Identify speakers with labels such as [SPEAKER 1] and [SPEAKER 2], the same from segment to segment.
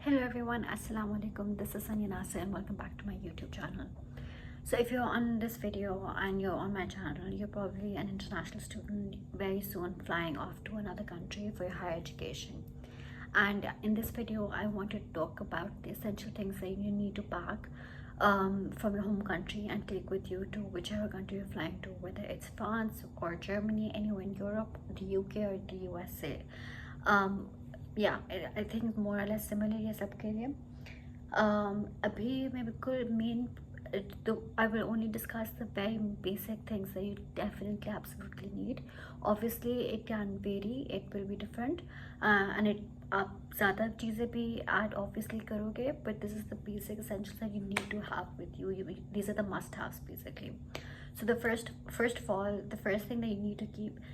[SPEAKER 1] Hello everyone, Assalamu alaikum. This is Sanya Nasir and welcome back to my YouTube channel. So if you're on this video and you're on my channel, you're probably an international student very soon flying off to another country for your higher education. And in this video, I want to talk about the essential things that you need to pack from your home country and take with you to whichever country you're flying to, whether it's France or Germany, anywhere in Europe, the UK or the USA. या I think more और less similar ये सब के लिए अभी मैं बिल्कुल मेन तो I will only discuss the very basic things that you definitely absolutely need. Obviously it can vary, it will be different and it आप ज़्यादा चीज़ें भी ऐड ऑब्वियसली करोगे, but this is the basic essentials that you need to have with you. These are the must haves basically. So the first of all, the first thing that you need to keep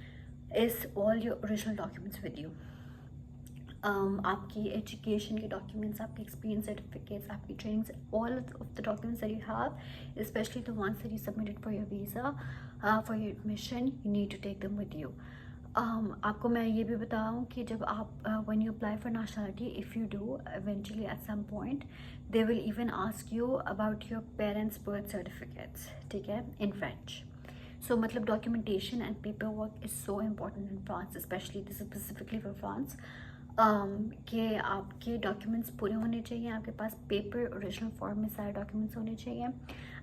[SPEAKER 1] is all your original documents with you. आपकी education के documents, आपके experience certificates, आपकी trainings, all of the documents that you have, specially the ones that you submitted for your visa, for your admission, you need to take them with you. आपको मैं ये भी बताऊँ कि जब आप when you apply for nationality, if you do eventually at some point, they will even ask you about your parents birth certificates, ठीक है, इन फ्रेंच. So मतलब documentation and paperwork is so important in France, especially this is specifically for France. कि आपके documents पूरे होने चाहिए, आपके पास paper original form में सारे डॉक्यूमेंट्स होने चाहिए.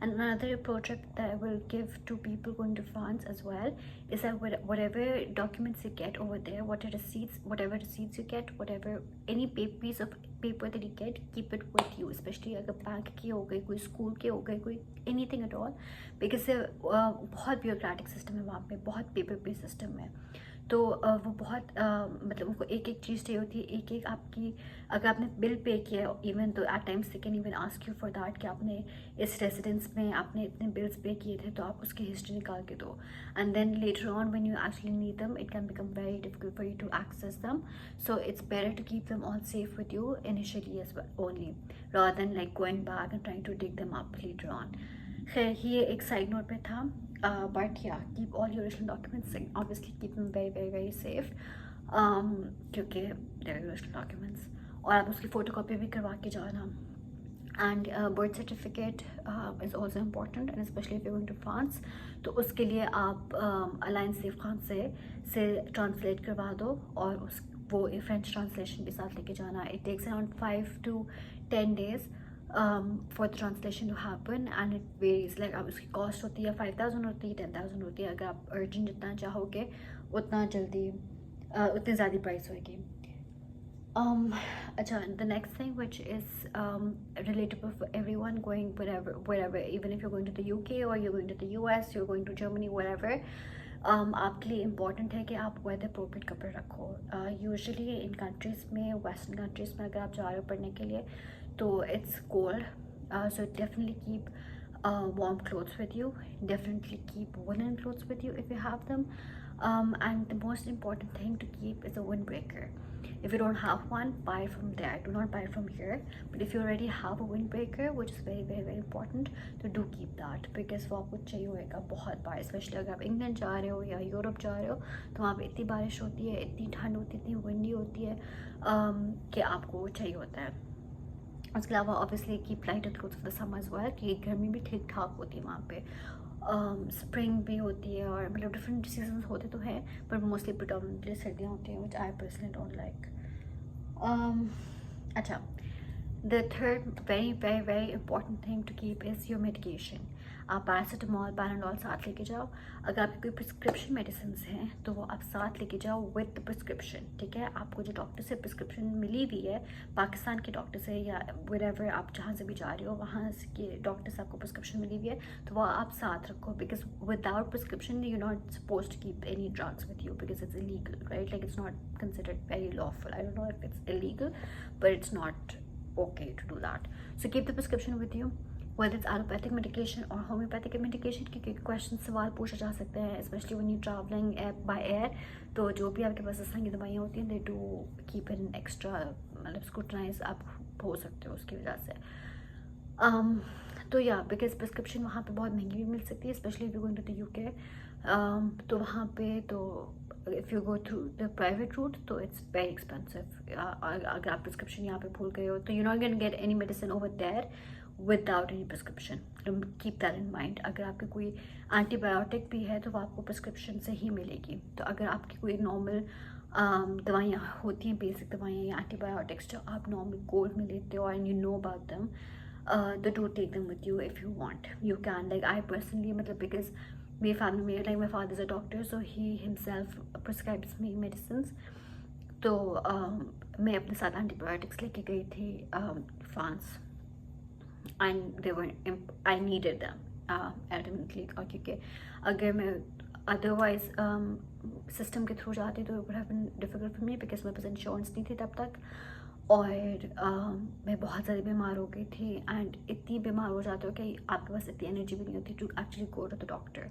[SPEAKER 1] And another project that I will give to people going to France as well is that whatever documents you get over there, whatever receipts you get, whatever any piece of paper that you get, keep it with you, especially अगर bank की हो गई, कोई school के हो गए, कोई anything at all, because बहुत ब्यूरोक्रेटिक सिस्टम है वहाँ पे, बहुत पेपर बेस्ड सिस्टम है. तो वो बहुत मतलब उनको एक एक चीज़ चाहिए होती है, एक एक आपकी, अगर आपने बिल पे किया, इवन तो at times they can even ask you for that कि आपने इस रेजिडेंस में आपने इतने बिल्स पे किए थे, तो आप उसकी हिस्ट्री निकाल के दो. And then later on when you actually need them, it can become very difficult for you to access them. So it's better to keep them all safe with you initially as well only, rather than like going back and trying to take them up later on. खैर ये एक side note पे था. But yeah, keep all your original documents and obviously keep them very very very safe, क्योंकि they're your original documents. और आप उसकी photocopy भी करवा के जाना. And birth certificate is also important, and specially if you going to France, तो उसके लिए आप अलायंस सेफ खान से ट्रांसलेट करवा दो, और उस वो फ्रेंच ट्रांसलेशन भी साथ लेके जाना. It takes around 5 to 10 days for the translation to happen, and it varies. like अब उसकी कॉस्ट होती है 5,000 होती है, 10,000 होती है. अगर आप अर्जेंट जितना चाहोगे उतना जल्दी उतनी ज़्यादा प्राइस होगी. अच्छा, the next thing which is relatable for everyone going wherever, even if you're going to the UK or you're going to the US, you're going to Germany, wherever, आपके लिए इम्पॉर्टेंट है कि आप वेदर अप्रोप्रिएट कपड़े रखो. Usually in countries में, western countries में अगर आप जा रहे हो पढ़ने के लिए, तो it's cold, so definitely keep warm clothes with you. Definitely keep woolen clothes with you if you have them. And the most important thing to keep is a windbreaker. If you don't have one, buy it from there. Do not buy it from here. But if you already have a windbreaker, which is very very very important, तो do keep that, because वो आपको चाहिए होगा बहुत बार, specially अगर आप England जा रहे हो या यूरोप जा रहे हो, तो वहाँ पे इतनी बारिश होती है, इतनी ठंड होती है, इतनी विंडी होती है कि आपको चाहिए होता है. उसके अलावा obviously keep lighter clothes for the summer as well, कि गर्मी भी ठीक ठाक होती है वहाँ पे. स्प्रिंग भी होती है, और मतलब डिफरेंट सीजन्स होते तो हैं, पर मोस्टली प्रिडोमिनेटली सर्दियाँ होती हैं, विच आई पर्सनली डोंट लाइक. अच्छा, the third very very very important thing to keep is your medication. आप पैरासीटामॉल, पैराडोल साथ लेके जाओ. अगर आपकी कोई प्रिस्क्रिप्शन मेडिसिन हैं तो वो आप साथ लेके जाओ विद द प्रिस्क्रिप्शन, ठीक है. आपको जो डॉक्टर से प्रिस्क्रिप्शन मिली हुई है, पाकिस्तान के डॉक्टर से या व्हेरेवर आप जहाँ से भी जा रहे हो, वहाँ के डॉक्टर से आपको प्रिस्क्रिप्शन मिली हुई है, तो वो आप साथ रखो, because without prescription you not suppose to keep any drugs with you, because it's illegal, right. Like it's not considered very lawful. I don't know if it's illegal, but it's not okay to do that. So keep the prescription with you, whether it's allopathic medication or homeopathic medication, क्योंकि question सवाल पूछे जा सकते हैं, specially when you're traveling by air. तो जो भी आपके पास असंगी दवाइयाँ होती हैं, they do keep an extra, मतलब स्क्रूटनाइज आप हो सकते हो उसकी वजह से. तो या बिकॉज प्रिस्क्रिप्शन वहाँ पे बहुत महंगी भी मिल सकती है, specially if you going to the UK. तो वहाँ पे तो if you go through the private route तो इट्स वेरी एक्सपेंसिव। अगर आप प्रिस्क्रिप्शन यहाँ पे भूल गए हो तो you not gonna get any medicine over there without any prescription. Keep that in mind. अगर आपके कोई एंटीबायोटिक भी है तो वो आपको प्रिस्क्रिप्शन से ही मिलेगी। तो अगर आपकी कोई नॉर्मल दवाइयाँ होती हैं, बेसिक दवाइयाँ या एंटीबायोटिक्स जो आप नॉर्मल कोल्ड में लेते हो and you know about them, do take them with you if you want. You can, like I personally, मतलब because मेरे family में, like my father is a doctor, so he himself prescribes me medicines. तो मैं अपने साथ antibiotics लेके गई थी France, and they were I needed them ultimately, क्योंकि अगर मैं otherwise सिस्टम के थ्रू जाती तो it would have been difficult for me because मेरे पास इंश्योरेंस नहीं थी तब तक, और मैं बहुत ज़्यादा बीमार हो गई थी। एंड इतनी बीमार हो जाते हो कि आपके पास इतनी एनर्जी भी नहीं होती to actually go to the doctor.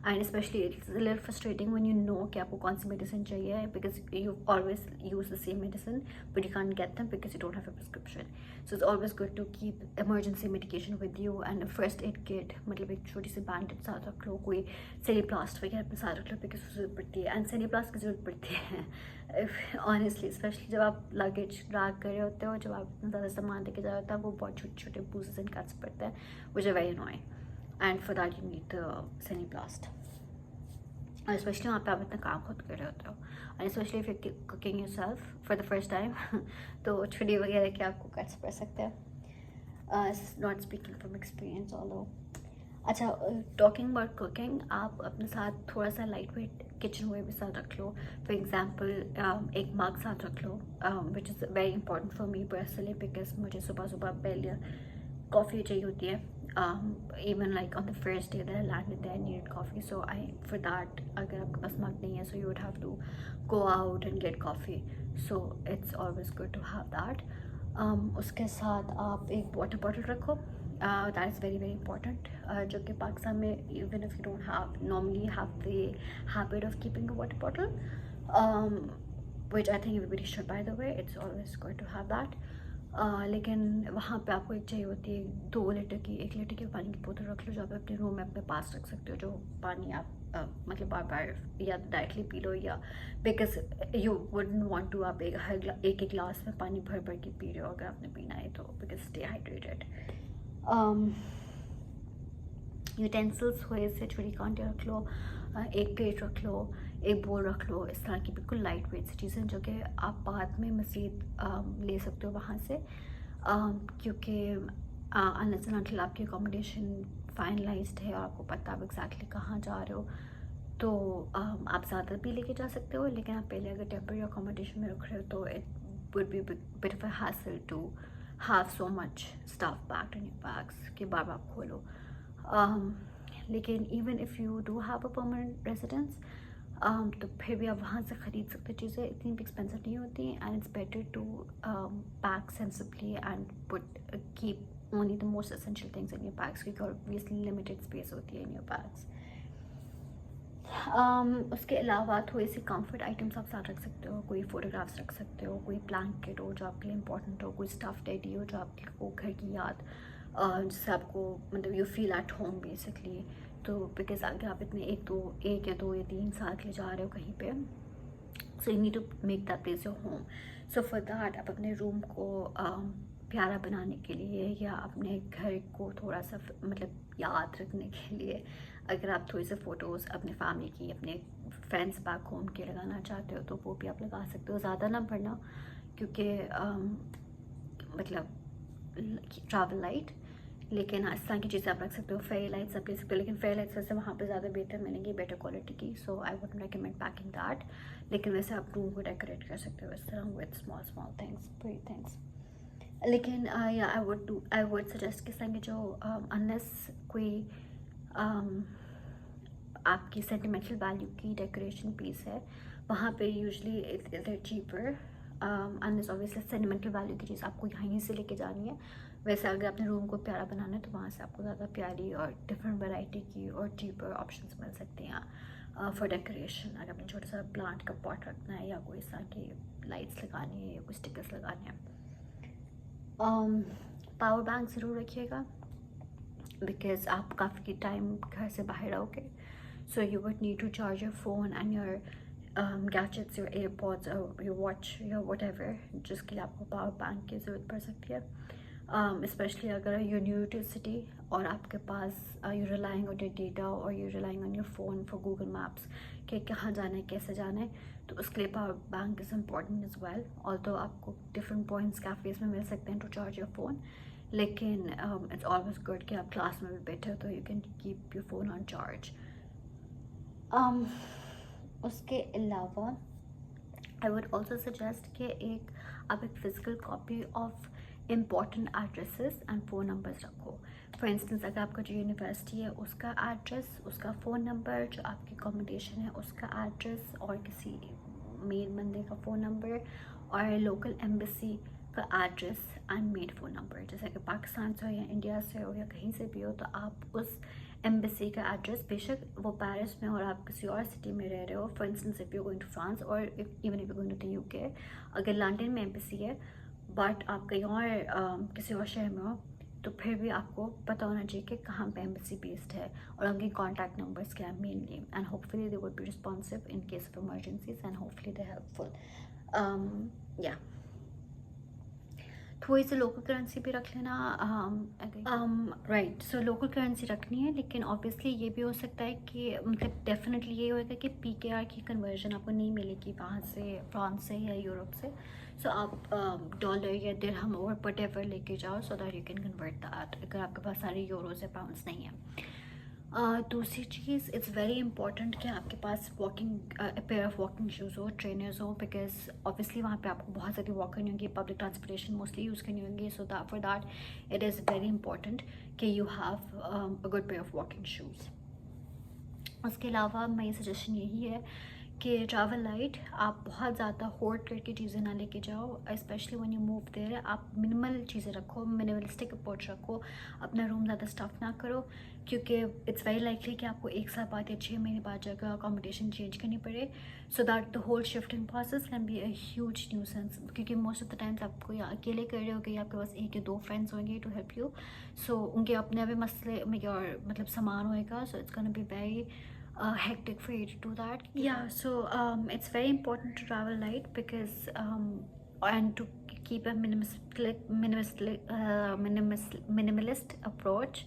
[SPEAKER 1] And specially it's a little frustrating when you know कि आपको कौन सी मेडिसिन चाहिए, because you always use the same medicine but you can get them because you don't have a prescription. So it's always good to keep emergency medication with you and a first aid kit, मतलब एक छोटी सी bandage साथ रख लो, कोई सेनीप्लास्ट वगैरह अपने साथ रख लो बिकॉज ज़रूरत पड़ती है। एंड सेनीप्लास्ट की ज़रूरत पड़ती है ऑनेस्टली, स्पेशली जब आप लगेज ड्रैग कर रहे होते हो, जब आप इतना ज़्यादा सामान लेके जा रहे होते हैं, वो बहुत छोटे छोटे bruises and cuts पड़ते हैं which are very annoying, and for that you need the Seniplast. और स्पेशली वहाँ पे आप इतना काम खुद कर रहे होते हो, और specially if you cooking yourself for the first time तो छुरी वगैरह के आपको कट्स पड़ सकते हैं। Not speaking from experience although. अच्छा, टॉकिंग अबाउट कुकिंग, आप अपने साथ थोड़ा सा लाइट वेट किचन वेयर भी साथ रख लो। फॉर एग्जांपल एक मग साथ रख लो, which is very important for me personally because मुझे सुबह सुबह पहले कॉफ़ी चाहिए होती है। Even like on the first day that I landed there, I needed coffee. So for that, अगर आपके पास मग नहीं है, so you would have to go out and get coffee. So it's always good to have that. उसके साथ आप एक water bottle रखो. That is very very important. जो कि पाकिस्तान में even if you don't normally have the habit of keeping a water bottle, which I think everybody should, by the way. It's always good to have that. लेकिन वहाँ पे आपको एक चाहिए होती है 2 लीटर की, 1 लीटर की पानी की बोतल रख लो जो आप अपने रूम में अपने पास रख सकते हो, जो पानी आप मतलब बार बार या डायरेक्टली पी लो, या because you wouldn't want to आप एक गिलास में पानी भर भर के पी रहे हो अगर आपने पीना है तो, बिकॉज स्टे हाइड्रेटेड। यूटेंसिल्स हुए से छुरी कांटे रख लो, एक प्लेट रख लो, एक बोल रख लो, इस तरह की बिल्कुल लाइट वेट चीज़ें जो कि आप बाद में मज़ीद ले सकते हो वहाँ से, क्योंकि अनलेस एंड अनटिल आपकी अकोमोडेशन फाइनलाइज्ड है और आपको पता आप एग्जैक्टली कहाँ जा रहे हो तो आप ज़्यादा भी लेके जा सकते हो। लेकिन आप पहले अगर टेम्परेरी अकोमोडेशन में रुक रहे हो तो it would be bit of a hassle to have so much stuff packed in your bags कि बार बार खोलो। लेकिन even if you do have a permanent residence तो फिर भी आप वहाँ से ख़रीद सकते चीज़ें, इतनी भी एक्सपेंसिव नहीं होती, and it's better to pack sensibly and put keep only the most essential things in your bags, क्योंकि ऑब्वियसली लिमिटेड स्पेस होती है इन योर बैग्स। उसके अलावा थोड़ी सी कंफर्ट आइटम्स आप साथ रख सकते हो, कोई फ़ोटोग्राफ्स रख सकते हो, कोई ब्लैंकेट हो जो आपके लिए इंपॉर्टेंट हो, कोई स्टफ टेडी हो जो आपको घर की याद जिससे आपको मतलब you feel at home basically. तो बिकॉज अगर आप इतने एक या दो या 3 साल के लिए जा रहे हो कहीं पे, so you need to make that place your home. So for that आप अपने रूम को प्यारा बनाने के लिए या अपने घर को थोड़ा सा मतलब याद रखने के लिए अगर आप थोड़ी सी फ़ोटोज़ अपने फैमिली की, अपने फ्रेंड्स बैक होम के लगाना चाहते हो तो वो भी आप लगा सकते हो, ज़्यादा ना भरना क्योंकि मतलब ट्रैवल लाइट, लेकिन इस तरह की चीज़ें आप रख सकते हो। फेरी लाइट्स आप ले सकते हो, लेकिन फेरी लाइट्स वैसे वहाँ पे ज़्यादा बेहतर मिलेंगी, बेटर क्वालिटी की, so I would recommend packing that. लेकिन वैसे आप रूम को डेकोरेट कर सकते हो इस तरह with small things, pretty things. लेकिन या आई वुड सजेस्ट किस तरह के जो अनलेस कोई आपकी सेंटिमेंटल वैल्यू की डेकोरेशन पीस है वहाँ पे usually it's cheaper, unless obviously sentimental value की चीज़ आपको यहीं से लेके जानी है। वैसे अगर अपने रूम को प्यारा बनाना है तो वहाँ से आपको ज़्यादा प्यारी और डिफरेंट वैरायटी की और चीपर ऑप्शंस मिल सकते हैं फॉर डेकोरेशन। अगर आपने छोटा सा प्लांट का पॉट रखना है या कोई इस तरह की लाइट्स लगानी है या कुछ स्टिकर्स लगाने हैं। पावर बैंक ज़रूर रखिएगा बिकॉज आप काफ़ी टाइम घर से बाहर रहोगे, so you would need to charge your phone and your gadgets, your AirPods और योर वॉच या whatever, जिसके लिए आपको पावर बैंक की ज़रूरत पड़ सकती है, स्पेशली अगर you're new to city और आपके पास you're relying on your data और you're relying on your phone for Google Maps कि कहाँ जाना है, कैसे जाना है, तो उसके लिए power bank is important as well. Although आपको डिफरेंट पॉइंट्स कैफ़ेज़ में मिल सकते हैं टू चार्ज योर फ़ोन, लेकिन इट्स ऑलवेज गुड कि आप क्लास में भी बैठे हो तो you can keep your phone on charge. उसके अलावा आई वुड ऑल्सो सजेस्ट कि आप एक physical copy of important addresses and phone numbers रखो। फॉर इंस्टेंस अगर आपका जो यूनिवर्सिटी है उसका एड्रेस, उसका फ़ोन नंबर, जो आपकी अकोमोडेशन है उसका एड्रेस, और किसी मेन बंदे का फ़ोन नंबर, और लोकल एम्बेसी का address and main phone number. जैसे कि पाकिस्तान से हो या इंडिया से हो या कहीं से भी हो, तो आप उस एम्बेसी का एड्रेस, बेशक वो पेरिस में और आप किसी और सिटी में रह रहे हो, for instance if you going to France और even if you going to the UK, अगर लंदन में एम्बेसी है बट आप कहीं और किसी और शहर में हो, तो फिर भी आपको पता होना चाहिए कि कहाँ पे एम्बेसी बेस्ड है और उनके कॉन्टैक्ट नंबर्स क्या है mainly, and hopefully they would be responsive in case of emergencies and hopefully they helpful. या थोड़ी सी लोकल करेंसी भी रख लेना। राइट, सो लोकल करेंसी रखनी है, लेकिन ऑब्वियसली ये भी हो सकता है कि मतलब डेफिनेटली ये होएगा कि PKR की कन्वर्जन आपको नहीं मिलेगी वहाँ से, फ्रांस से या यूरोप से। सो आप डॉलर या दिरहम और व्हाटएवर लेके जाओ so that you can convert that, अगर आपके पास सारे यूरोज या पाउंड्स नहीं है। दूसरी चीज़, इट्स वेरी इंपॉर्टेंट कि आपके पास पेयर ऑफ वॉकिंग शूज़ हो, ट्रेनर्स हो, बिकॉज ऑब्वियसली वहाँ पे आपको बहुत सारी वॉक करनी होगी, पब्लिक ट्रांसपोर्टेशन मोस्टली यूज़ करनी होगी, so that for that it is very important कि you have a good pair of walking shoes. उसके अलावा मेरी सजेशन यही है कि ट्रैवल लाइट आप बहुत ज़्यादा होर्ड करके चीज़ें ना लेके जाओ, specially when you move there. आप मिनिमल चीज़ें रखो, मिनिमलिस्टिक अप्रोच रखो, अपना रूम ज़्यादा स्टफ ना करो, क्योंकि इट्स वेरी लाइकली कि आपको 1 साल बाद या 6 महीने बाद जाकर अकोमोडेशन चेंज करनी पड़े, so that the whole shifting process can be a huge nuisance, क्योंकि मोस्ट ऑफ द टाइम्स आपको या अकेले कर रहे होगे या आपके पास 1 या 2 फ्रेंड्स होंगे टू हेल्प यू, सो उनके अपने भी मसले और मतलब सामान होएगा, so it's gonna be very hectic for you to do that. Yeah, so it's very important to travel light because and to keep a minimalist approach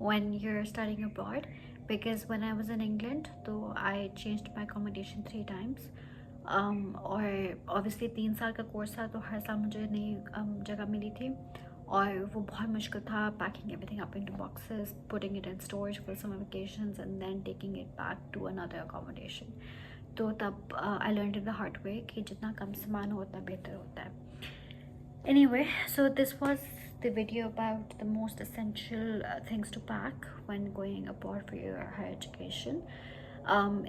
[SPEAKER 1] when you're studying abroad, because when I was in England, though I changed my accommodation 3 times, और obviously 3 साल का course था, तो हर साल मुझे नई जगह मिली थी और वो बहुत मुश्किल था, packing everything up into boxes, putting it in storage for summer vacations and then taking it back to another accommodation. तो तब I learned in the hard way कि जितना कम सामान हो उतना बेहतर होता है। Anyway, so this was the video about the most essential things to pack when going abroad for your higher education.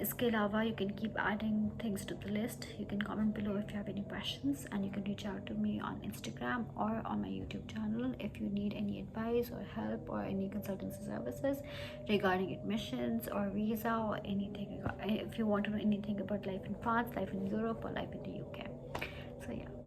[SPEAKER 1] इसके अलावा you can keep adding things to the list. You can comment below if you have any questions, and you can reach out to me on Instagram or on my YouTube channel if you need any advice or help or any consultancy services regarding admissions or visa or anything. If you want to know anything about life in France, life in Europe, or life in the UK.